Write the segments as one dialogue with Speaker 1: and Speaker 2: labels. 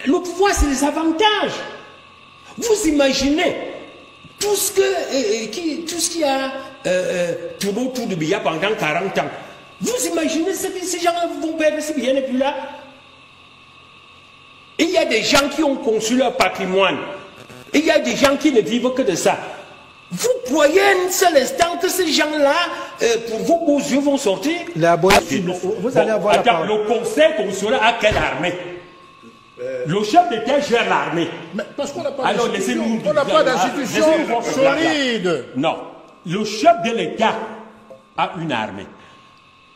Speaker 1: L'autre fois, c'est les avantages. Vous imaginez tout ce qui a tourné autour de Biya pendant 40 ans. Vous imaginez ce que ces gens vont perdre si Biya n'est plus là? Et il y a des gens qui ont conçu leur patrimoine. Et il y a des gens qui ne vivent que de ça. Vous croyez un seul instant que ces gens-là, pour vos beaux yeux, vont sortir?
Speaker 2: Vous allez avoir la parole.
Speaker 1: Le conseil consulat a quelle armée? Le chef d'État gère l'armée.
Speaker 3: Parce qu'on n'a pas
Speaker 1: d'institution
Speaker 3: solide.
Speaker 1: Non. Le chef de l'État a une armée.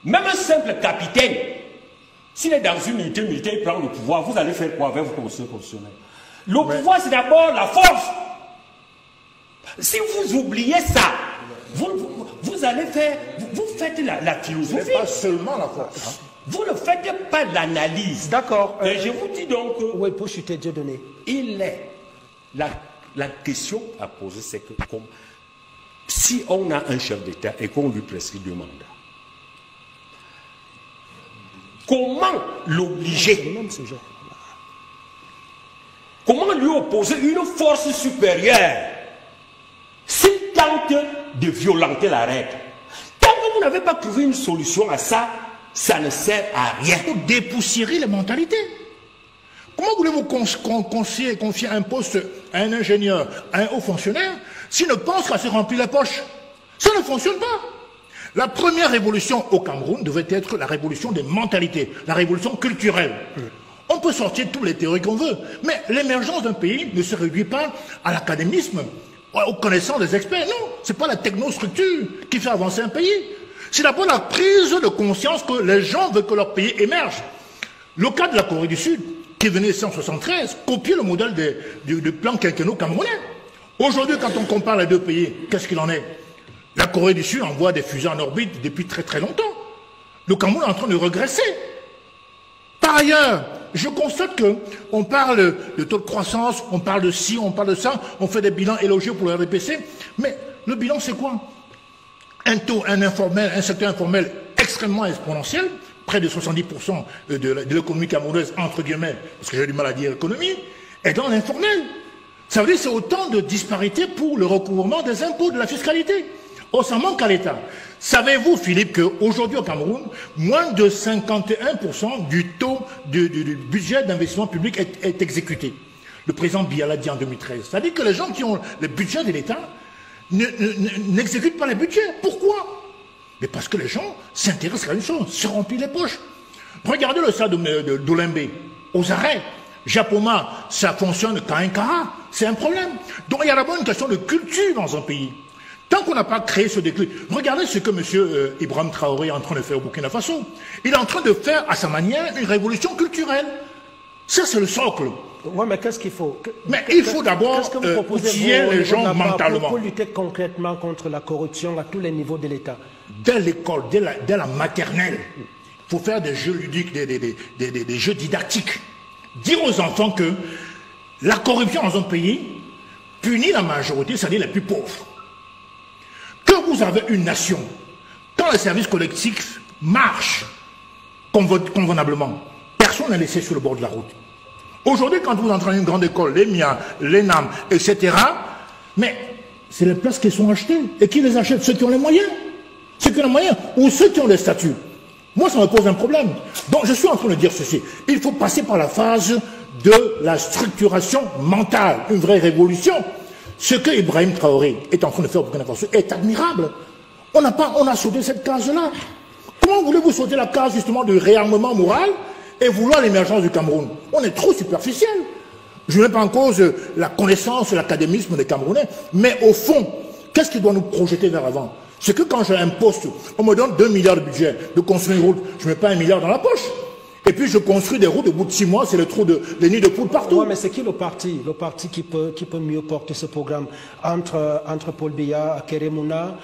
Speaker 1: Même un simple capitaine, s'il est dans une unité militaire, il prend le pouvoir, vous allez faire quoi avec vos conseils constitutionnels? Le pouvoir, c'est d'abord la force. Si vous oubliez ça, vous allez faire, vous faites la philosophie.
Speaker 3: Mais pas seulement la force.
Speaker 1: Vous ne faites pas l'analyse.
Speaker 2: D'accord.
Speaker 1: Je vous dis donc.
Speaker 2: Oui, pour chuter Dieu donné.
Speaker 1: Il est. La question à poser, c'est que si on a un chef d'État et qu'on lui prescrit 2 mandats, comment l'obliger? Comment lui opposer une force supérieure s'il tente de violenter la règle? Tant que vous n'avez pas trouvé une solution à ça, ça ne sert à rien.
Speaker 3: Pour dépoussiérer les mentalités. Comment voulez-vous confier un poste à un ingénieur, à un haut fonctionnaire, s'il ne pense qu'à se remplir la poche? Ça ne fonctionne pas. La première révolution au Cameroun devait être la révolution des mentalités, la révolution culturelle. On peut sortir toutes les théories qu'on veut, mais l'émergence d'un pays ne se réduit pas à l'académisme, aux connaissances des experts. Non, ce n'est pas la technostructure qui fait avancer un pays. C'est d'abord la prise de conscience que les gens veulent que leur pays émerge. Le cas de la Corée du Sud, qui venait en 1973, copiait le modèle du plan quinquennal camerounais. Aujourd'hui, quand on compare les 2 pays, qu'est-ce qu'il en est? La Corée du Sud envoie des fusées en orbite depuis très très longtemps. Le Cameroun est en train de regresser. Par ailleurs, je constate qu'on parle de taux de croissance, on parle de ci, on parle de ça, on fait des bilans élogieux pour le RDPC, mais le bilan c'est quoi? Un secteur informel extrêmement exponentiel, près de 70% de l'économie camerounaise, entre guillemets, parce que j'ai du mal à dire économie, est dans l'informel. Ça veut dire que c'est autant de disparités pour le recouvrement des impôts, de la fiscalité. Oh, ça manque à l'État. Savez-vous, Philippe, qu'aujourd'hui au Cameroun, moins de 51% du taux du budget d'investissement public est exécuté? Le président Biya l'a dit en 2013. C'est-à-dire que les gens qui ont le budget de l'État n'exécutent pas les budgets. Pourquoi? Mais parce que les gens s'intéressent à une chose, se remplir les poches. Regardez le stade d'Olembe, aux arrêts. Japoma, ça fonctionne qu'à un quart. C'est un problème. Donc il y a d'abord une question de culture dans un pays. Tant qu'on n'a pas créé ce déclic, regardez ce que M. Ibrahim Traoré est en train de faire au Burkina Faso. Il est en train de faire, à sa manière, une révolution culturelle. Ça, c'est le socle.
Speaker 2: Oui, mais qu'est-ce qu'il faut?
Speaker 3: Mais il faut d'abord outiller les gens mentalement.
Speaker 2: Pour lutter concrètement contre la corruption à tous les niveaux de l'État.
Speaker 3: Dès l'école, dès la maternelle, il faut faire des jeux ludiques, des jeux didactiques. Dire aux enfants que la corruption dans un pays punit la majorité, c'est-à-dire les plus pauvres. Quand vous avez une nation, quand les services collectifs marchent convenablement, personne n'est laissé sur le bord de la route. Aujourd'hui, quand vous entrez dans une grande école, l'EMIA, l'ENAM, etc., mais c'est les places qui sont achetées. Et qui les achètent? Ceux qui ont les moyens. Ceux qui ont les moyens ou ceux qui ont les statuts. Moi, ça me pose un problème. Donc, je suis en train de dire ceci. Il faut passer par la phase de la structuration mentale, une vraie révolution. Ce que Ibrahim Traoré est en train de faire au Burkina Faso est admirable. On a sauté cette case-là. Comment voulez-vous sauter la case justement du réarmement moral et vouloir l'émergence du Cameroun? On est trop superficiel. Je ne mets pas en cause la connaissance et l'académisme des Camerounais, mais au fond, qu'est-ce qui doit nous projeter vers l'avant? C'est que quand j'ai un poste, on me donne 2 milliards de budget de construire une route, je ne mets pas 1 milliard dans la poche. Et puis je construis des routes, au bout de 6 mois, c'est les nids de poules partout.
Speaker 2: Oui, mais c'est qui le parti qui peut mieux porter ce programme entre Paul Biya, Keremouna,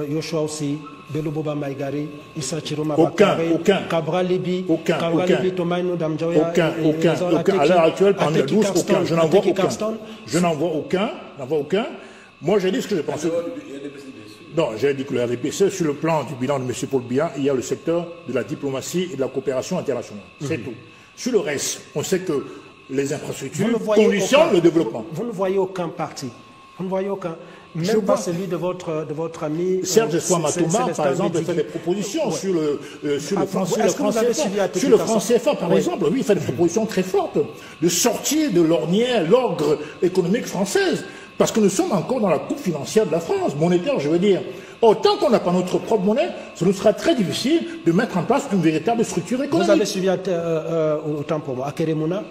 Speaker 2: Yoshua aussi, Beloboba Maïgari, Issa Chiroma Bakare, Cabra Libi, Tomaino Damjoya,
Speaker 3: aucun. À l'heure actuelle, parmi les 12, aucun. Je n'en vois aucun. Je n'en vois aucun. Moi, j'ai dit ce que je pensais. Non, j'ai dit que le RDPC, sur le plan du bilan de M. Paul Biya, il y a le secteur de la diplomatie et de la coopération internationale. C'est tout. Sur le reste, on sait que les infrastructures conditionnent le développement.
Speaker 2: Vous ne voyez aucun parti. Vous ne voyez aucun. Même pas celui de votre ami
Speaker 3: Serge Espoir Matouma, par exemple, fait des propositions sur le franc CFA, par exemple. Lui, il fait des propositions très fortes de sortir de l'ornière, l'ogre économique française. Parce que nous sommes encore dans la coupe financière de la France, monétaire, je veux dire. Tant qu'on n'a pas notre propre monnaie, ce nous sera très difficile de mettre en place une véritable structure économique.
Speaker 2: Vous avez suivi autant pour moi, Akeremuna,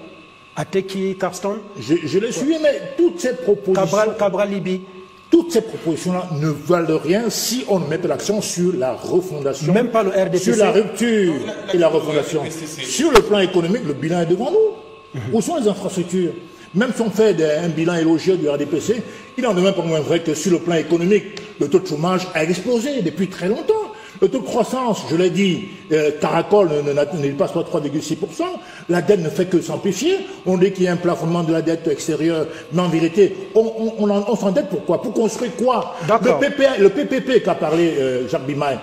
Speaker 2: Ateki Carston.
Speaker 3: Je l'ai suivi, mais toutes ces propositions...
Speaker 2: Cabral Libi.
Speaker 3: Toutes ces propositions-là ne valent rien si on ne met pas l'accent sur la refondation.
Speaker 2: Même pas le RDPC.
Speaker 3: Sur la rupture et la refondation. Sur le plan économique, le bilan est devant nous. Où sont les infrastructures? Même si on fait un bilan élogieux du RDPC, il en demeure pas moins vrai que sur le plan économique, le taux de chômage a explosé depuis très longtemps. Le taux de croissance, je l'ai dit, caracole ne dépasse pas 3,6%. La dette ne fait que s'amplifier. On dit qu'il y a un plafonnement de la dette extérieure. Mais en vérité, on s'endette pourquoi? Pour construire quoi? Le PPP qu'a parlé Jacques Bimaï.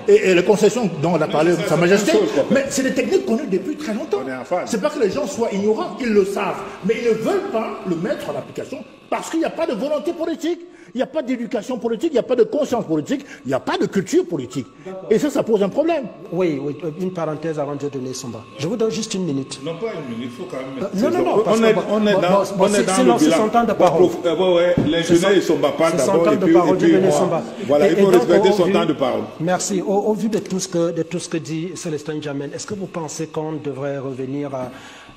Speaker 3: Et les concessions dont on a parlé Sa Majesté. Mais c'est des techniques connues depuis très longtemps. C'est pas que les gens soient ignorants, ils le savent. Mais ils ne veulent pas le mettre en application parce qu'il n'y a pas de volonté politique. Il n'y a pas d'éducation politique, il n'y a pas de conscience politique, il n'y a pas de culture politique. Et ça pose un problème.
Speaker 2: Oui, une parenthèse avant de donner Somba. Je vous donne juste une minute.
Speaker 4: Non, pas une minute, il faut quand
Speaker 2: Non,
Speaker 4: même...
Speaker 2: on est dans
Speaker 4: le
Speaker 2: son temps de parole.
Speaker 4: L'ingénieur Somba parle d'abord et puis voilà, il faut respecter son temps de parole.
Speaker 2: Merci. Au vu de tout ce que dit Célestin Djamel, est-ce que vous pensez qu'on devrait revenir à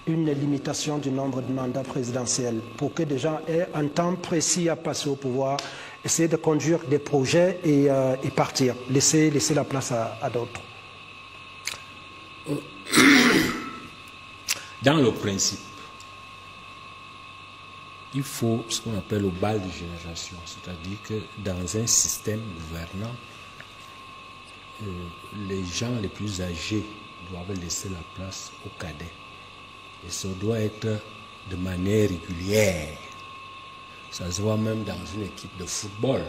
Speaker 2: une limitation du nombre de mandats présidentiels pour que des gens aient un temps précis à passer au pouvoir, essayer de conduire des projets et partir, laisser la place à d'autres?
Speaker 1: Dans le principe, il faut ce qu'on appelle le bal de génération, c'est-à-dire que dans un système gouvernant, les gens les plus âgés doivent laisser la place aux cadets. Et ça doit être de manière régulière. Ça se voit même dans une équipe de football.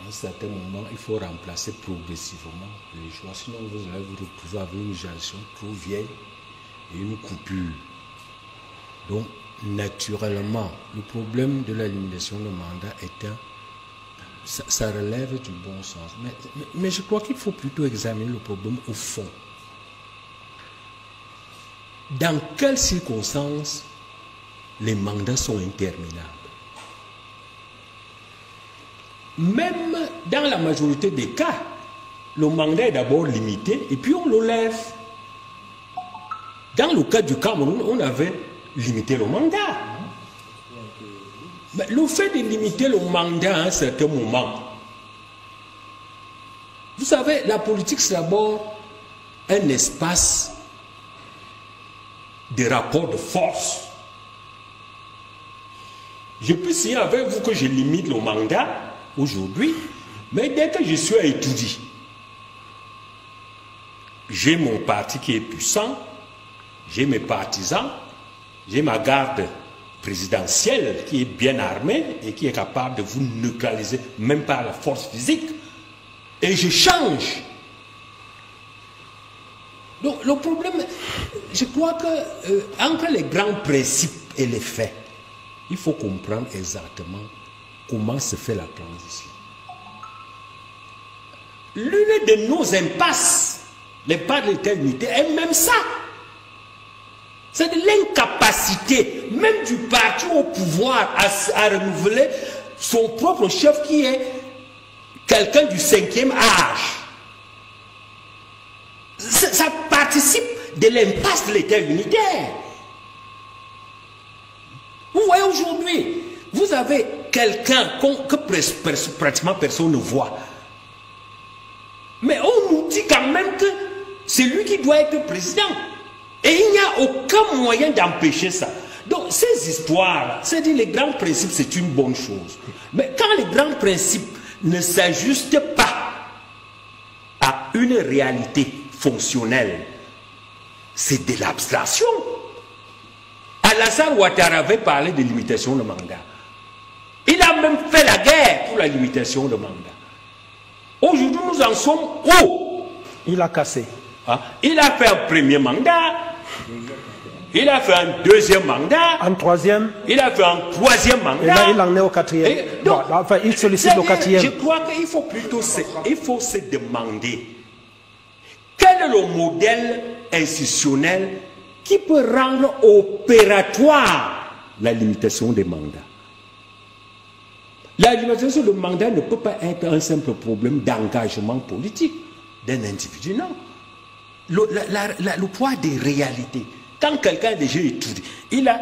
Speaker 1: À un certain moment, il faut remplacer progressivement les joueurs. Sinon, vous allez vous retrouver avec une génération trop vieille et une coupure. Donc, naturellement, le problème de la limitation de mandat est ça relève du bon sens. Mais je crois qu'il faut plutôt examiner le problème au fond. Dans quelles circonstances les mandats sont interminables? Même dans la majorité des cas, le mandat est d'abord limité et puis on le lève. Dans le cas du Cameroun, on avait limité le mandat. Mais le fait de limiter le mandat à un certain moment, vous savez, la politique c'est d'abord un espace des rapports de force. Je peux signer avec vous que je limite le mandat aujourd'hui, mais dès que je suis à étudier, j'ai mon parti qui est puissant, j'ai mes partisans, j'ai ma garde présidentielle qui est bien armée et qui est capable de vous neutraliser, même par la force physique, et je change. Donc le problème, je crois que entre les grands principes et les faits, il faut comprendre exactement comment se fait la transition. L'une de nos impasses, les pas de l'État unitaire, est même ça. C'est de l'incapacité, même du parti au pouvoir, à renouveler son propre chef qui est quelqu'un du 5e âge. Ça participe de l'impasse de l'État unitaire. Vous voyez aujourd'hui, vous avez quelqu'un que pratiquement personne ne voit. Mais on nous dit quand même que c'est lui qui doit être président. Et il n'y a aucun moyen d'empêcher ça. Donc ces histoires-là, c'est-à-dire les grands principes, c'est une bonne chose. Mais quand les grands principes ne s'ajustent pas à une réalité fonctionnelle, c'est de l'abstraction. Alassane Ouattara avait parlé de limitation de mandat. Il a même fait la guerre pour la limitation de mandat. Aujourd'hui, nous en sommes où?
Speaker 2: Il a cassé.
Speaker 1: Il a fait un premier mandat, Il a fait un deuxième mandat.
Speaker 2: Un troisième.
Speaker 1: Il a fait un troisième mandat. Et
Speaker 2: là, il en est au quatrième. Donc, enfin, il sollicite le quatrième.
Speaker 1: Je crois qu'il faut plutôt se demander quel est le modèle institutionnel qui peut rendre opératoire la limitation des mandats. La limitation de mandat ne peut pas être un simple problème d'engagement politique d'un individu, non. Le poids des réalités. Quand quelqu'un a déjà étudié, il a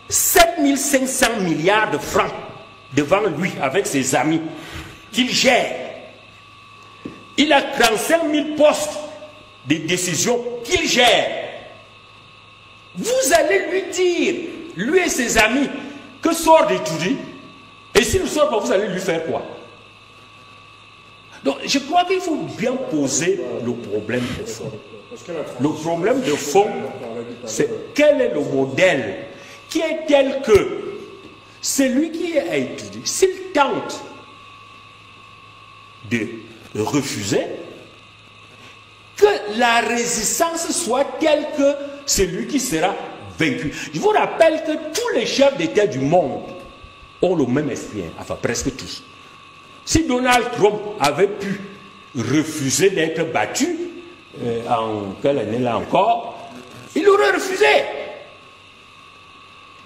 Speaker 1: 7500 milliards de francs devant lui avec ses amis qu'il gère. Il a 35 000 postes de décision qu'il gère. Vous allez lui dire, lui et ses amis, que sort d'étudier. Et s'il ne sort pas, vous allez lui faire quoi? Donc, je crois qu'il faut bien poser le problème de fond. Le problème de fond, c'est quel est le modèle qui est tel que celui qui a étudié, s'il tente de refuser, que la résistance soit telle que celui qui sera vaincu. Je vous rappelle que tous les chefs d'État du monde ont le même esprit, enfin presque tous. Si Donald Trump avait pu refuser d'être battu, en quelle année là encore, il aurait refusé.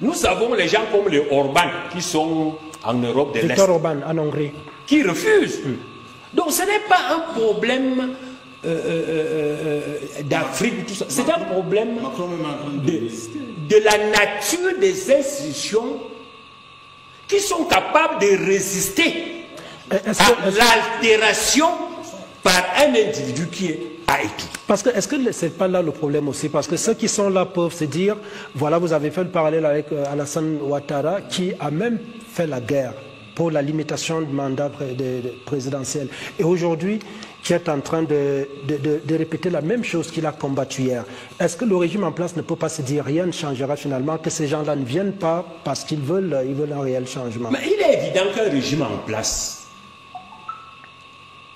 Speaker 1: Nous savons les gens comme les Orban qui sont en Europe de l'Est.
Speaker 2: Viktor Orban en Hongrie.
Speaker 1: Qui refusent. Donc ce n'est pas un problème d'Afrique, tout ça. C'est un problème de la nature des institutions qui sont capables de résister à l'altération par un individu qui est à étudier.
Speaker 2: Parce que est-ce que c'est pas là le problème aussi? Parce que ceux qui sont là peuvent se dire, voilà, vous avez fait le parallèle avec Alassane Ouattara qui a même fait la guerre pour la limitation du mandat présidentiel. Et aujourd'hui, qui est en train de répéter la même chose qu'il a combattu hier. Est-ce que le régime en place ne peut pas se dire rien ne changera finalement, que ces gens-là ne viennent pas parce qu'ils veulent un réel changement?
Speaker 1: Mais il est évident qu'un régime en place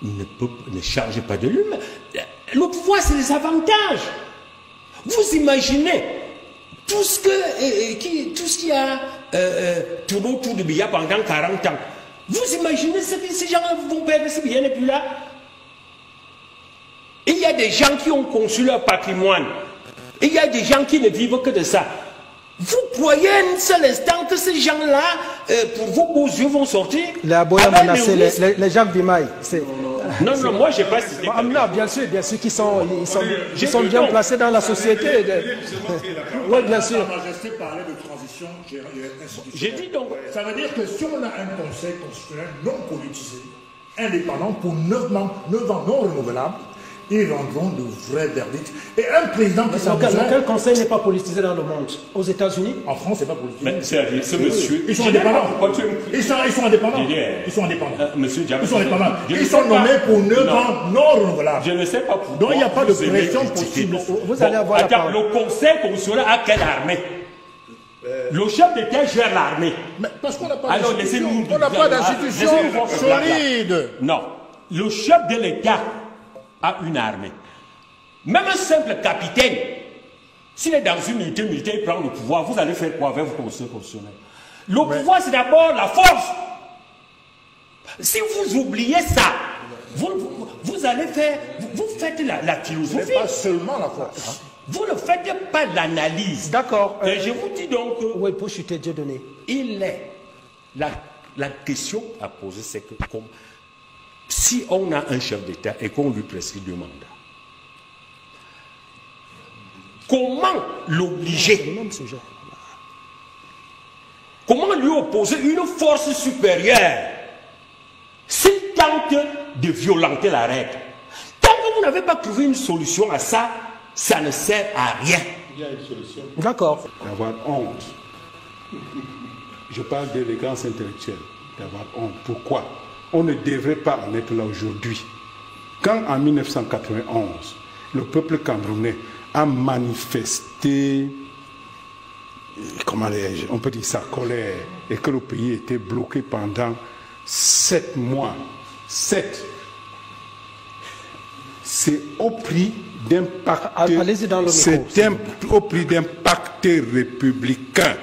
Speaker 1: ne change pas de lui-même. Le pouvoir, c'est les avantages. Vous imaginez tout ce qui a tourné autour de Biya pendant 40 ans. Vous imaginez ce que ces gens vont perdre si Biya n'est plus là? Il y a des gens qui ont conçu leur patrimoine. Il y a des gens qui ne vivent que de ça. Vous croyez un seul instant que ces gens-là, pour vos beaux yeux, vont sortir?
Speaker 2: Les Aboya menacés, les Jacques Bimaï.
Speaker 1: Non, moi, je n'ai pas cité.
Speaker 2: Bien sûr qu'ils sont bien placés dans la société. Oui, bien sûr.
Speaker 3: La Majesté parlait de transition institutionnelle.
Speaker 1: J'ai dit donc.
Speaker 3: Ça veut dire que si on a un conseil constitutionnel non politisé, indépendant pour 9 ans non renouvelables, ils rendront de vrais verdicts. Et un président qui s'en
Speaker 2: quel conseil n'est pas politisé dans le monde? Aux États-unis?
Speaker 3: En France, c'est pas politisé.
Speaker 1: Mais c'est ce monsieur.
Speaker 3: Ils sont indépendants. Ils sont indépendants. Ils sont indépendants.
Speaker 1: Monsieur Diab,
Speaker 3: ils sont indépendants. Ils sont nommés pour 9 ans non renouvelables.
Speaker 1: Je ne sais pas pourquoi.
Speaker 3: Donc il n'y a pas de pression possible.
Speaker 2: Vous allez avoir la parole.
Speaker 1: Le conseil constitutionnel a quelle armée? Le chef d'État gère l'armée.
Speaker 3: Parce qu'on n'a pas d'institution solide.
Speaker 1: Non. Le chef de l'État a une armée. Même un simple capitaine, s'il est dans une unité militaire, il prend le pouvoir, vous allez faire quoi avec vos conseils constitutionnels? Le pouvoir, c'est d'abord la force. Si vous oubliez ça, vous allez faire, vous faites la philosophie.
Speaker 3: Mais pas seulement la force.
Speaker 1: Vous ne faites pas l'analyse.
Speaker 2: D'accord.
Speaker 1: Je vous dis donc que...
Speaker 2: Oui, pour chuter Dieu donné.
Speaker 1: Il est... La question à poser, c'est que si on a un chef d'État et qu'on lui prescrit 2 mandats, comment l'obliger? Comment lui opposer une force supérieure s'il tente de violenter la règle? Tant que vous n'avez pas trouvé une solution à ça, ça ne sert à rien.
Speaker 4: Il y a une solution.
Speaker 2: D'accord.
Speaker 4: D'avoir honte. Je parle d'élégance intellectuelle. D'avoir honte. Pourquoi? On ne devrait pas en être là aujourd'hui. Quand en 1991, le peuple camerounais a manifesté, comment on peut dire sa colère, et que le pays était bloqué pendant 7 mois, c'est au prix au prix d'un pacte républicain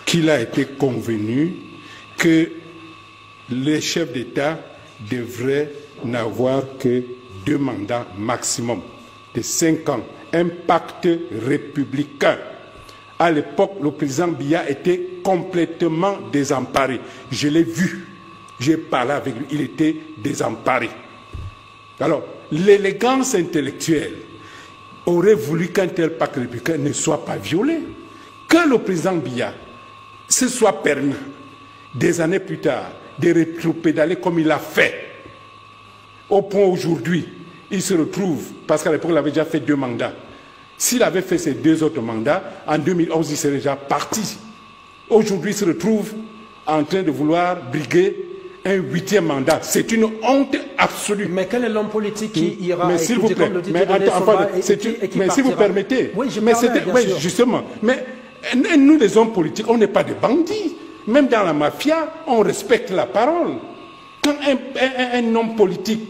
Speaker 4: qu'il a été convenu que les chefs d'État devraient n'avoir que 2 mandats maximum de 5 ans. Un pacte républicain. À l'époque, le président Biya était complètement désemparé. Je l'ai vu. J'ai parlé avec lui. Il était désemparé. Alors, l'élégance intellectuelle aurait voulu qu'un tel pacte républicain ne soit pas violé. Que le président Biya se soit permis, des années plus tard, de rétropédaler comme il a fait. Au point aujourd'hui, il se retrouve, parce qu'à l'époque, il avait déjà fait 2 mandats. S'il avait fait ces 2 autres mandats, en 2011, il serait déjà parti. Aujourd'hui, il se retrouve en train de vouloir briguer un 8e mandat. C'est une honte absolue.
Speaker 2: Mais quel est l'homme politique qui ira
Speaker 4: mais s'il vous plaît, mais si vous permettez,
Speaker 2: oui,
Speaker 4: justement, mais nous les hommes politiques, on n'est pas des bandits. Même dans la mafia, on respecte la parole. Quand un homme politique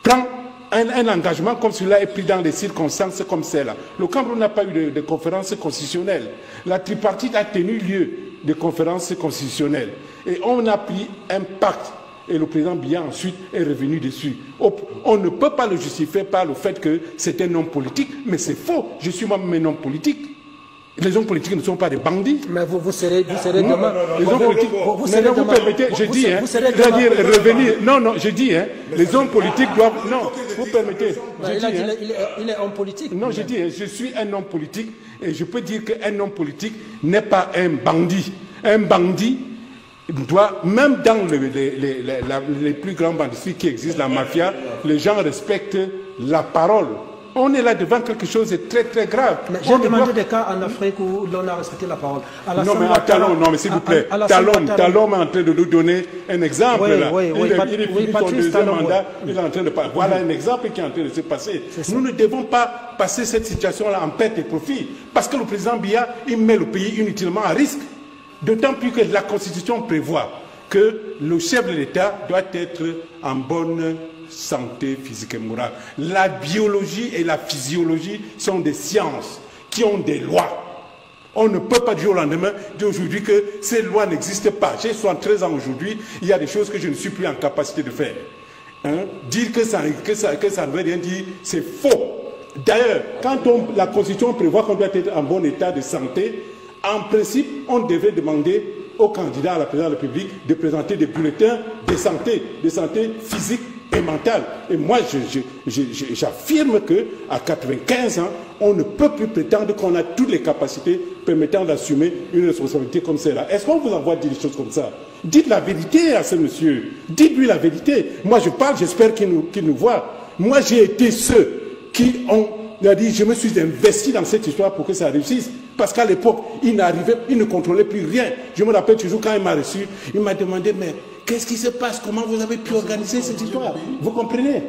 Speaker 4: prend un engagement comme celui-là est pris dans des circonstances comme celle-là. Le Cameroun n'a pas eu de conférence constitutionnelle. La tripartite a tenu lieu de conférence constitutionnelle. Et on a pris un pacte. Et le président Biya ensuite est revenu dessus. On ne peut pas le justifier par le fait que c'est un homme politique, mais c'est faux. Je suis moi-même un homme politique. Les hommes politiques ne sont pas des bandits.
Speaker 2: Mais vous serez demain.
Speaker 4: Les hommes politiques, vous permettez, je dis, c'est-à-dire revenir. Non, je dis, les hommes politiques doivent. Non, vous permettez.
Speaker 2: Il est homme politique.
Speaker 4: Non, je dis, je suis un homme politique et je peux dire qu'un homme politique n'est pas un bandit. Un bandit doit, même dans les plus grands bandits qui existent, la mafia, les gens respectent la parole. On est là devant quelque chose de très très grave.
Speaker 2: J'ai demandé des cas en Afrique où l'on a respecté la parole.
Speaker 4: Non, mais s'il vous plaît, Talon est en train de nous donner un exemple. Il est fini son 2e mandat, il est en train de parler. Voilà un exemple qui est en train de se passer. Nous ne devons pas passer cette situation-là en perte et profit. Parce que le président Biya, il met le pays inutilement à risque. D'autant plus que la Constitution prévoit que le chef de l'État doit être en bonne santé physique et morale. La biologie et la physiologie sont des sciences qui ont des lois. On ne peut pas dire au lendemain d'aujourd'hui que ces lois n'existent pas. J'ai 73 ans aujourd'hui, il y a des choses que je ne suis plus en capacité de faire. Dire que ça ne veut rien dire, c'est faux. D'ailleurs, quand la Constitution prévoit qu'on doit être en bon état de santé, en principe, on devrait demander aux candidats à la présidence de la République de présenter des bulletins de santé physique et mentale. Et moi, j'affirme qu'à 95 ans, on ne peut plus prétendre qu'on a toutes les capacités permettant d'assumer une responsabilité comme celle-là. Est-ce qu'on vous envoie dire des choses comme ça? Dites la vérité à ce monsieur. Dites-lui la vérité. Moi, je parle, j'espère qu'il nous voit. Moi, j'ai été ceux qui ont dit, je me suis investi dans cette histoire pour que ça réussisse. Parce qu'à l'époque, il ne contrôlait plus rien. Je me rappelle toujours quand il m'a reçu, il m'a demandé, mais qu'est-ce qui se passe? Comment vous avez pu organiser cette histoire? Vous comprenez?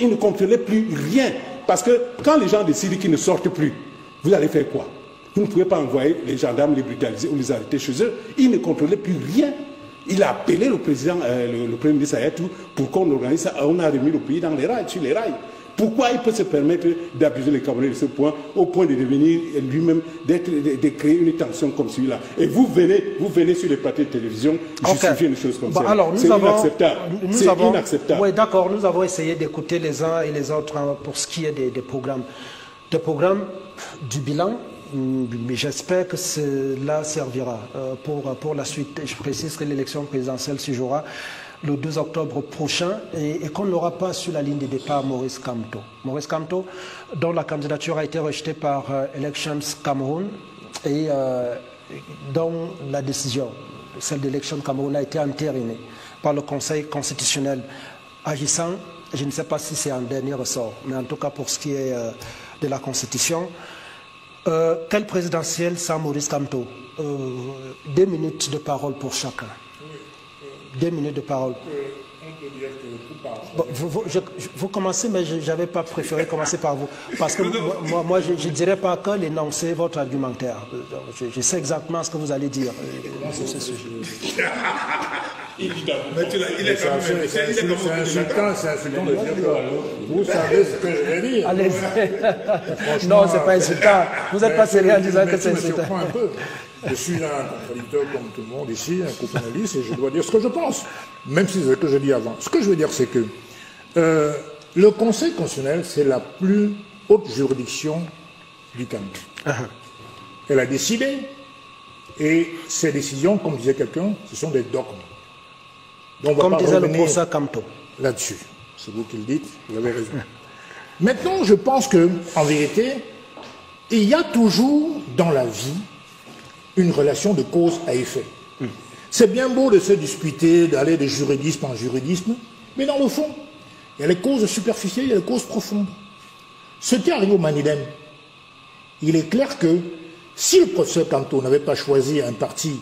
Speaker 4: Il ne contrôlait plus rien. Parce que quand les gens décident qu'ils ne sortent plus, vous allez faire quoi? Vous ne pouvez pas envoyer les gendarmes les brutaliser ou les arrêter chez eux. Il ne contrôlait plus rien. Il a appelé le président, le premier ministre Ayatou pour qu'on organise ça. On a remis le pays dans les rails, sur les rails. Pourquoi il peut se permettre d'abuser les Camerounais de ce point, au point de devenir lui-même, de créer une tension comme celui-là? Et vous venez sur les plateaux de télévision justifier une chose comme ça. C'est inacceptable. C'est inacceptable.
Speaker 2: Oui, d'accord. Nous avons essayé d'écouter les uns et les autres pour ce qui est des programmes. Des programmes du bilan, mais j'espère que cela servira pour la suite. Je précise que l'élection présidentielle se jouera le 2 octobre prochain et qu'on n'aura pas sur la ligne de départ Maurice Kamto. Maurice Kamto, dont la candidature a été rejetée par Elections Cameroun et dont la décision, celle d'Elections Cameroun, a été entérinée par le Conseil constitutionnel agissant. Je ne sais pas si c'est un dernier ressort, mais en tout cas pour ce qui est de la Constitution. Quelle présidentielle sans Maurice Kamto? 2 minutes de parole pour chacun. 2 minutes de parole. Bon, vous commencez, mais je n'avais pas préféré commencer par vous. Parce que moi je ne dirais pas que l'énoncer votre argumentaire. Je sais exactement ce que vous allez dire sur ce sujet.
Speaker 3: Mais il est quand même... C'est insultant de dire que vous savez ce que je vais dire.
Speaker 2: Allez, non, c'est pas insultant. Vous n'êtes pas sérieux en disant que c'est insultant.
Speaker 3: Un peu. Je suis un contradicteur comme tout le monde ici, un co-finaliste, et je dois dire ce que je pense, même si c'est ce que je dis avant. Ce que je veux dire, c'est que le Conseil constitutionnel, c'est la plus haute juridiction du Cameroun. Elle a décidé, et ces décisions, comme disait quelqu'un, ce sont des dogmes. Donc,
Speaker 2: comme disait le professeur Camto.
Speaker 3: Là-dessus. C'est vous qui le dites, vous avez raison. Maintenant, je pense qu'en vérité, il y a toujours dans la vie une relation de cause à effet. C'est bien beau de se disputer, d'aller de juridisme en juridisme, mais dans le fond, il y a les causes superficielles, il y a les causes profondes. Ce qui arrive au Manidem, il est clair que si le professeur Camto n'avait pas choisi un parti,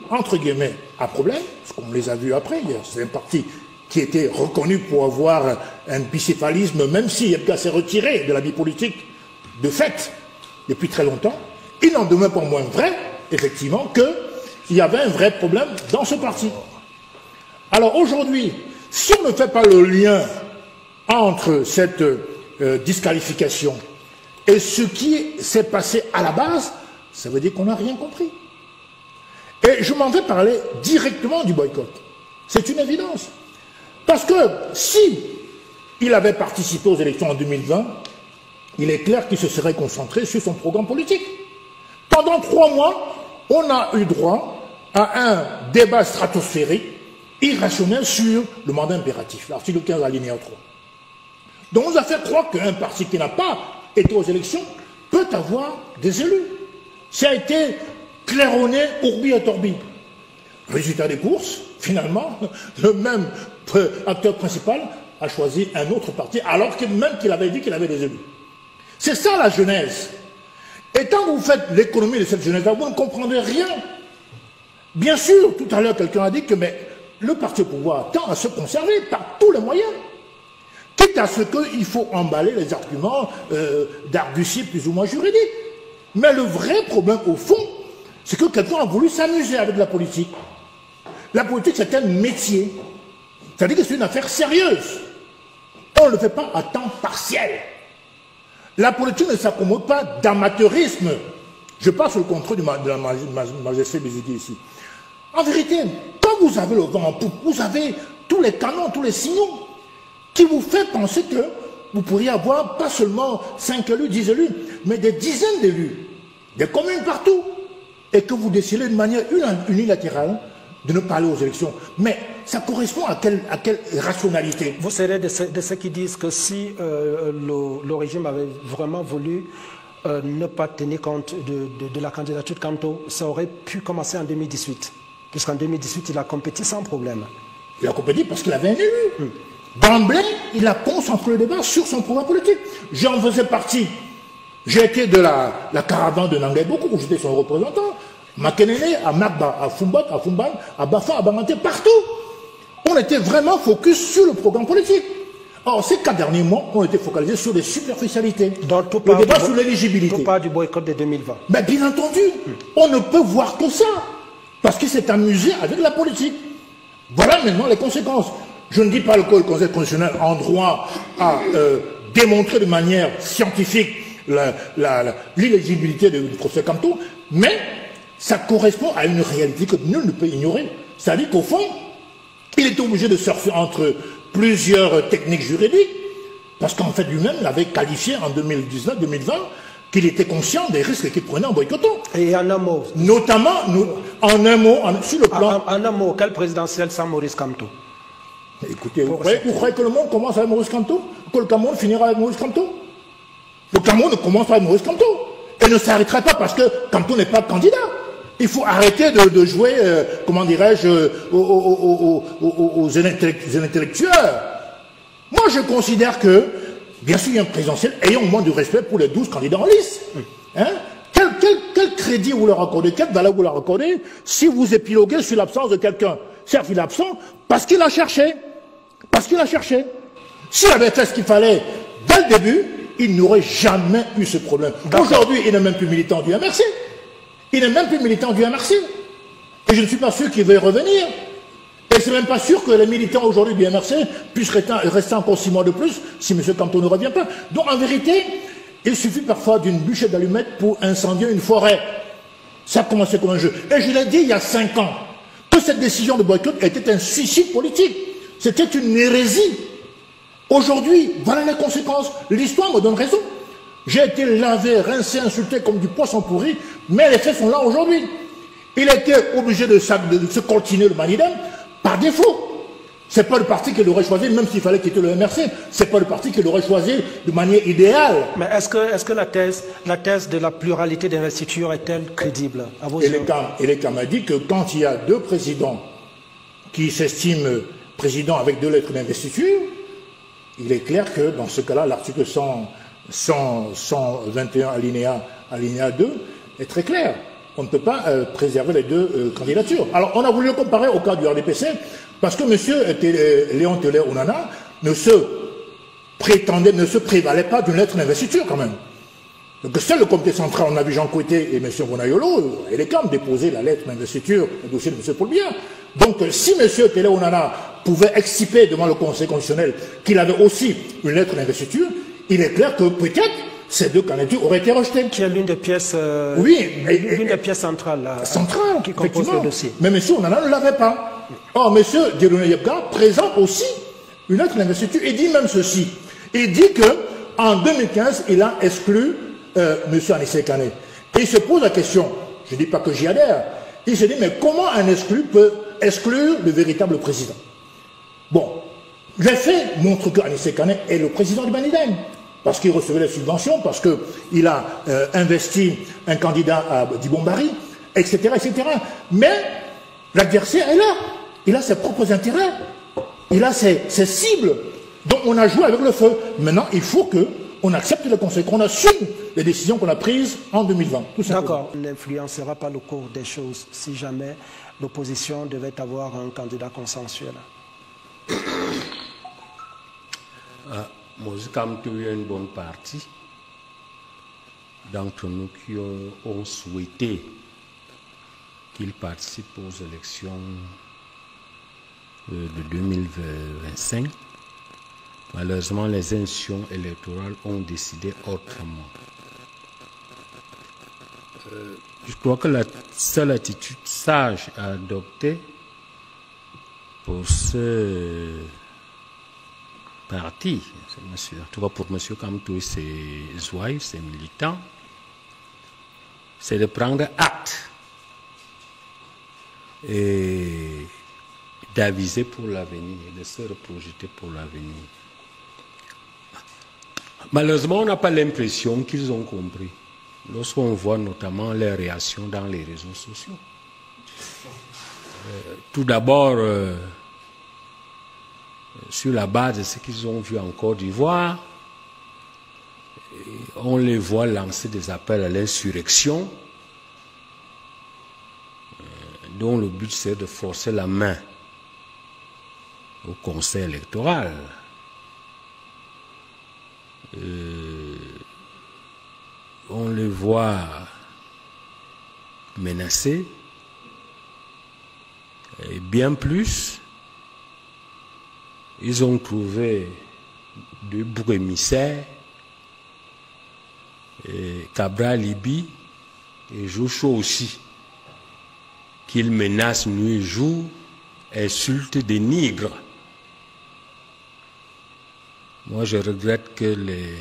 Speaker 3: entre guillemets, à problème, parce qu'on les a vus après, c'est un parti qui était reconnu pour avoir un bicéphalisme, même s'il s'est retiré de la vie politique de fait depuis très longtemps, il n'en demeure pas moins vrai, effectivement, qu'il y avait un vrai problème dans ce parti. Alors aujourd'hui, si on ne fait pas le lien entre cette disqualification et ce qui s'est passé à la base, ça veut dire qu'on n'a rien compris. Et je m'en vais parler directement du boycott. C'est une évidence. Parce que si il avait participé aux élections en 2020, il est clair qu'il se serait concentré sur son programme politique. Pendant 3 mois, on a eu droit à un débat stratosphérique, irrationnel sur le mandat impératif, l'article 15 alinéa 3. Donc on nous a fait croire qu'un parti qui n'a pas été aux élections peut avoir des élus. Ça a été claironné urbi et orbi. Résultat des courses, finalement, le même acteur principal a choisi un autre parti, alors que même qu'il avait dit qu'il avait des élus. C'est ça la genèse. Et tant que vous faites l'économie de cette genèse-là, vous ne comprendrez rien. Bien sûr, tout à l'heure, quelqu'un a dit que le parti au pouvoir tend à se conserver par tous les moyens. Quitte à ce qu'il faut emballer les arguments d'argutie plus ou moins juridiques. Mais le vrai problème, au fond, c'est que quelqu'un a voulu s'amuser avec la politique. La politique, c'est un métier. C'est-à-dire que c'est une affaire sérieuse. On ne le fait pas à temps partiel. La politique ne s'accommode pas d'amateurisme. Je passe le contrôle de la majesté Bézidi ici. En vérité, quand vous avez le vent en poupe, vous avez tous les canons, tous les signaux qui vous font penser que vous pourriez avoir pas seulement 5 élus, 10 élus, mais des dizaines d'élus, des communes partout, et que vous décidez de manière unilatérale de ne pas aller aux élections. Mais ça correspond à quelle rationalité?
Speaker 2: Vous serez de ceux qui disent que si le régime avait vraiment voulu ne pas tenir compte de la candidature de Camto, ça aurait pu commencer en 2018. Puisqu'en 2018, il a compétit sans problème.
Speaker 3: Il a compétit parce qu'il avait un élu. D'emblée, il a concentré le débat sur son programme politique. J'en faisais partie. J'ai été de la caravane de Nangaï Boku, où j'étais son représentant. Makenene, à Magba, à Fumbat, à Fumban, à Bafa, à Banganté, partout. On était vraiment focus sur le programme politique. Or, ces 4 derniers mois, on était focalisés sur les superficialités.
Speaker 2: Donc, tout
Speaker 3: le débat sur l'éligibilité.
Speaker 2: Tout part du boycott de 2020.
Speaker 3: Mais bien entendu, on ne peut voir que ça. Parce qu'il s'est amusé avec la politique. Voilà maintenant les conséquences. Je ne dis pas que le Conseil constitutionnel a droit à démontrer de manière scientifique l'éligibilité du professeur Camto, mais ça correspond à une réalité que nul ne peut ignorer. C'est-à-dire qu'au fond, il était obligé de surfer entre plusieurs techniques juridiques, parce qu'en fait lui-même l'avait qualifié en 2019-2020 qu'il était conscient des risques qu'il prenait en boycottant.
Speaker 2: Et en un mot.
Speaker 3: Notamment, en un mot, sur le plan...
Speaker 2: En un mot, quel présidentiel sans Maurice Camto?
Speaker 3: Écoutez, vous croyez que le monde commence avec Maurice Camto? Que le Cameroun finira avec Maurice Camto? Le Cameroun commence avec Maurice Camto. Et ne s'arrêtera pas parce que Camto n'est pas candidat. Il faut arrêter de jouer, comment dirais-je, aux intellectuels. Moi, je considère que, bien sûr, il y a un présidentiel, ayons au moins du respect pour les 12 candidats en lice. Hein? Quel crédit vous leur accordez, quelle valeur vous leur accordez si vous épiloguez sur l'absence de quelqu'un? Certes, il est absent parce qu'il a cherché. Parce qu'il a cherché. S'il avait fait ce qu'il fallait dès le début, il n'aurait jamais eu ce problème. Aujourd'hui, il n'est même plus militant du MRC. Il n'est même plus militant du MRC. Et je ne suis pas sûr qu'il veuille revenir. Et c'est même pas sûr que les militants aujourd'hui du MRC puissent rester encore 6 mois de plus si M. Camteau ne revient pas. Donc en vérité, il suffit parfois d'une bûche d'allumettes pour incendier une forêt. Ça a commencé comme un jeu. Et je l'ai dit il y a 5 ans, que cette décision de boycott était un suicide politique. C'était une hérésie. Aujourd'hui, voilà les conséquences. L'histoire me donne raison. J'ai été lavé, rincé, insulté comme du poisson pourri, mais les faits sont là aujourd'hui. Il était obligé de se continuer le Manidem par défaut. Ce n'est pas le parti qu'il aurait choisi, même s'il fallait quitter le MRC. Ce n'est pas le parti qu'il aurait choisi de manière idéale.
Speaker 2: Mais est-ce que la thèse de la pluralité d'investiture est-elle crédible à vos yeux?
Speaker 3: Elekam m'a dit que quand il y a 2 présidents qui s'estiment présidents avec 2 lettres d'investiture, il est clair que dans ce cas-là, l'article 121 alinéa 2 est très clair. On ne peut pas préserver les 2 candidatures. Alors, on a voulu le comparer au cas du RDPC, parce que M. Léon Télé Onana ne se prévalait pas d'une lettre d'investiture quand même. Donc, seul le comité central, on a vu Jean Coueté et M. Bonayolo, et les camps déposer la lettre d'investiture, le dossier de M. Paul Biya. Donc, si M. Télé Onana pouvait exciper devant le Conseil constitutionnel qu'il avait aussi une lettre d'investiture, il est clair que peut-être ces 2 candidatures auraient été rejetées.
Speaker 2: Qui est l'une des pièces, l'une des pièces centrales qui composent le dossier.
Speaker 3: Mais M. Onana ne l'avait pas. Or, M. Dieudonné Yebga présente aussi une lettre d'investiture. Il dit même ceci. Il dit qu'en 2015, il a exclu M. Anissé Kané. Et il se pose la question, je ne dis pas que j'y adhère, il se dit, mais comment un exclu peut exclure le véritable président? Bon, les faits montrent qu'Anissé Kané est le président du Manidem, parce qu'il recevait les subventions, parce qu'il a investi un candidat à Dibombari, etc., etc. Mais l'adversaire est là. Il a ses propres intérêts. Il a ses cibles. Donc on a joué avec le feu. Maintenant, il faut qu'on accepte les conséquences, qu'on assume les décisions qu'on a prises en 2020.
Speaker 2: D'accord. On n'influencera pas le cours des choses si jamais l'opposition devait avoir un candidat consensuel.
Speaker 1: Moi, comme tu es une bonne partie d'entre nous qui ont souhaité qu'il participe aux élections de 2025. Malheureusement, les institutions électorales ont décidé autrement. Je crois que la seule attitude sage à adopter pour ce parti, en tout cas pour M. Camteau et ses ouailles, ses militants, c'est de prendre acte et d'aviser pour l'avenir, de se reprojeter pour l'avenir. Malheureusement, on n'a pas l'impression qu'ils ont compris, lorsqu'on voit notamment les réactions dans les réseaux sociaux. Tout d'abord, sur la base de ce qu'ils ont vu en Côte d'Ivoire, on les voit lancer des appels à l'insurrection, dont le but c'est de forcer la main au Conseil électoral. On les voit menacés, et bien plus, ils ont trouvé deux boucs émissaires, Cabral Libi et Joshua aussi, qu'ils menacent nuit et jour, insultent, dénigrent. Moi, je regrette que les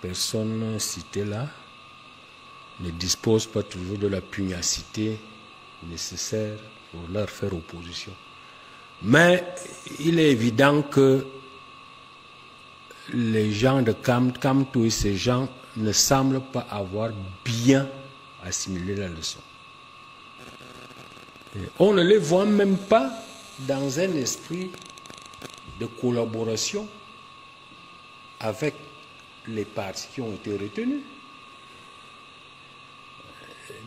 Speaker 1: personnes citées là ne disposent pas toujours de la pugnacité nécessaire pour leur faire opposition. Mais il est évident que les gens de Camteau et ces gens ne semblent pas avoir bien assimilé la leçon. Et on ne les voit même pas dans un esprit de collaboration avec les partis qui ont été retenus.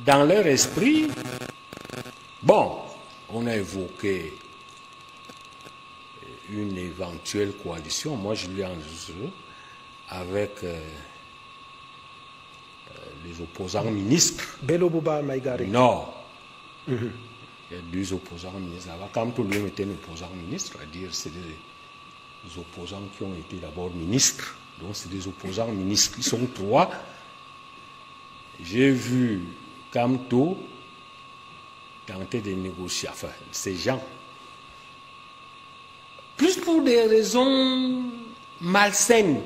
Speaker 1: Dans leur esprit, bon, on a évoqué une éventuelle coalition, moi je l'ai en jeu, avec les opposants ministres.
Speaker 2: Bello Bouba Maïgari.
Speaker 1: Non. Il y a 2 opposants ministres là-bas. Kamto lui était un opposant ministre, c'est-à-dire c'est des opposants qui ont été d'abord ministres. Donc c'est des opposants ministres. Ils sont 3. J'ai vu Kamto tenter de négocier, enfin, ces gens. Plus pour des raisons malsaines.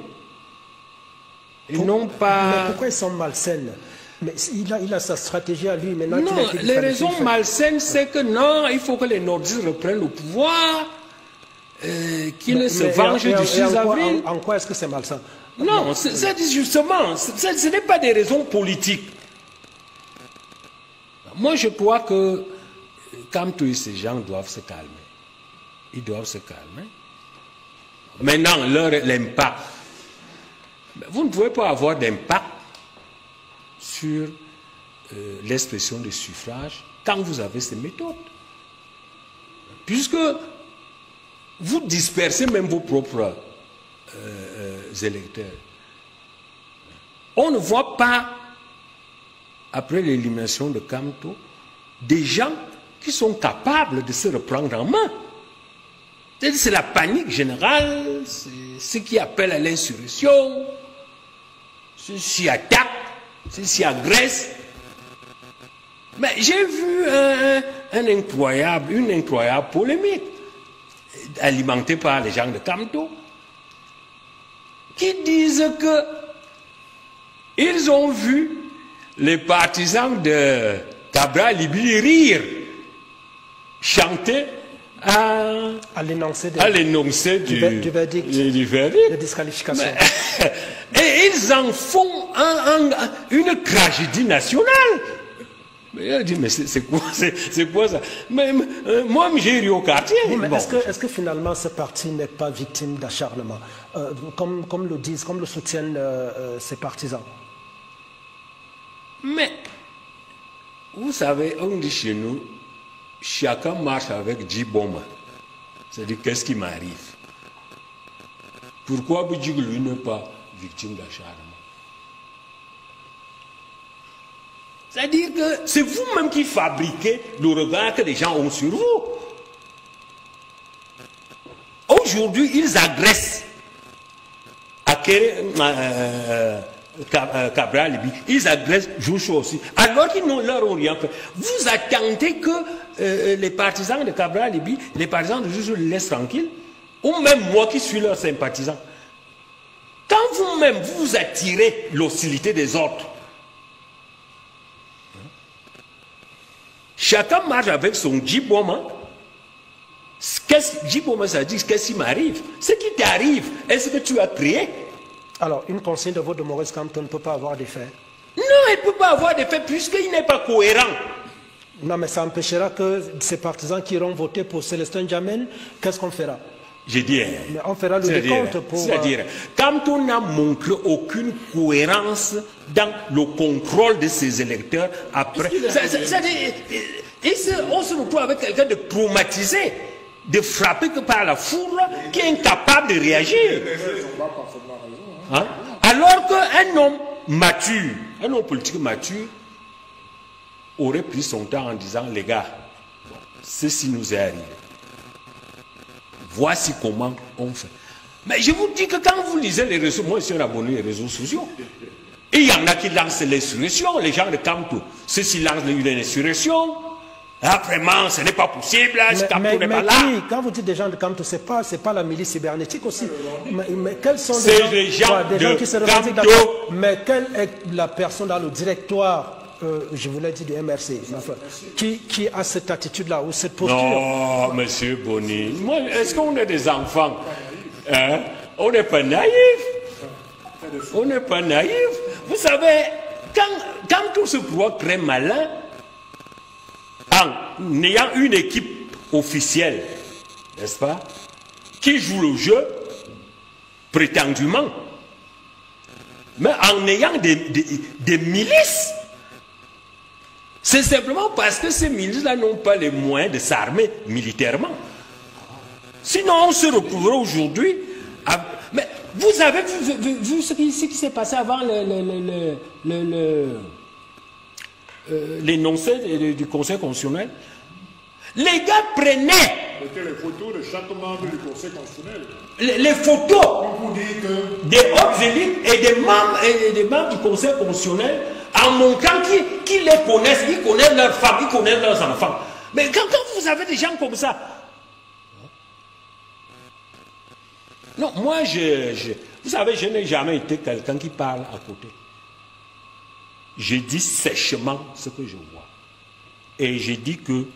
Speaker 1: Et non pas...
Speaker 2: Mais pourquoi ils sont malsaines? Mais il a sa stratégie à lui. Maintenant,
Speaker 1: non, les raisons malsaines, c'est que non, il faut que les nordistes reprennent le pouvoir, qu'ils se vengent du 6 avril.
Speaker 2: En quoi est-ce que c'est malsain?
Speaker 1: Non, c'est justement, ce n'est pas des raisons politiques. Moi, je crois que, comme tous ces gens doivent se calmer. Ils doivent se calmer. Maintenant, l'impact. Vous ne pouvez pas avoir d'impact sur l'expression du suffrage quand vous avez ces méthodes. Puisque vous dispersez même vos propres électeurs. On ne voit pas, après l'élimination de Kamto, des gens qui sont capables de se reprendre en main. C'est la panique générale, c'est ce qui appelle à l'insurrection, ceux s'y attaquent, ceux s'y agressent. Mais j'ai vu une incroyable polémique alimentée par les gens de Kamto qui disent que ils ont vu les partisans de Cabral Libye rire, chanter à l'énoncé du verdict
Speaker 2: de disqualification.
Speaker 1: Et ils en font une tragédie nationale. Mais il dit, mais c'est quoi ça? Moi, j'ai ri au quartier.
Speaker 2: Oui, mais bon. Est-ce que finalement ce parti n'est pas victime d'acharnement, comme le disent, comme le soutiennent ses partisans?
Speaker 1: Mais, vous savez, on dit chez nous, chacun marche avec Djiboma. C'est-à-dire, qu'est-ce qui m'arrive? Pourquoi vous dites que lui n'est pas victime d'acharnement? C'est-à-dire que c'est vous-même qui fabriquez le regard que les gens ont sur vous. Aujourd'hui, ils agressent Cabral Libye, ils agressent Joshua aussi, alors qu'ils ne leur ont rien fait. Vous attendez que les partisans de Cabral Libye, les partisans de Joshua les laissent tranquilles, ou même moi qui suis leur sympathisant. Quand vous-même vous attirez l'hostilité des autres, chacun marche avec son Djiboma. Djiboma, ça dit qu'est-ce qui m'arrive? Ce qui t'arrive, est-ce que tu as créé?
Speaker 2: Alors, une consigne de vote de Maurice Kamto ne peut pas avoir d'effet?
Speaker 1: Non, elle ne peut pas avoir d'effet puisqu'il n'est pas cohérent.
Speaker 2: Non, mais ça empêchera que ces partisans qui iront voter pour Célestin Djamène, qu'est-ce qu'on fera?
Speaker 1: J'ai dit.
Speaker 2: Mais on fera le décompte pour...
Speaker 1: C'est-à-dire, Kamto n'a montré aucune cohérence dans le contrôle de ses électeurs après. On se retrouve avec quelqu'un de traumatisé, de frappé que par la foudre, qui est incapable de réagir. Hein? Alors qu'un homme mature, un homme politique mature, aurait pris son temps en disant, les gars, ceci nous est arrivé. Voici comment on fait. Mais je vous dis que quand vous lisez les réseaux, moi je suis abonné aux réseaux sociaux, et il y en a qui lancent l'insurrection, les gens de Kamto, ceux-ci lancent l'insurrection. Ah, vraiment, ce n'est pas possible, Kamto n'est pas là.
Speaker 2: Quand vous dites des gens de Kamto, ce n'est pas la milice cybernétique aussi. Mais quels sont
Speaker 1: les gens
Speaker 2: qui se revendiquent d'accord? Mais quelle est la personne dans le directoire, je vous l'ai dit, du MRC, qui a cette attitude-là ou cette posture?
Speaker 1: Non, monsieur Boni, est-ce qu'on est des enfants? Hein? On n'est pas naïf. On n'est pas naïf. Vous savez, quand tout se croit très malin, en ayant une équipe officielle, n'est-ce pas, qui joue le jeu, prétendument, mais en ayant des milices, c'est simplement parce que ces milices-là n'ont pas les moyens de s'armer militairement. Sinon, on se retrouverait aujourd'hui... Mais vous avez vu ce qui s'est passé avant l'énoncé du Conseil constitutionnel? Les gars prenaient
Speaker 3: les photos de chaque membre du Conseil constitutionnel.
Speaker 1: Les photos des hautes élites et des membres du Conseil constitutionnel en montrant qu'ils les connaissent, ils connaissent leurs femmes, ils connaissent leurs enfants. Mais quand vous avez des gens comme ça, non, moi, vous savez, je n'ai jamais été quelqu'un qui parle à côté. Je dis sèchement ce que je vois. Et je dis que,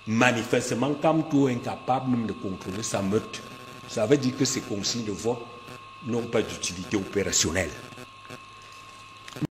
Speaker 1: manifestement, comme tout est incapable même de contrôler sa meute, ça veut dire que ces consignes de vote n'ont pas d'utilité opérationnelle.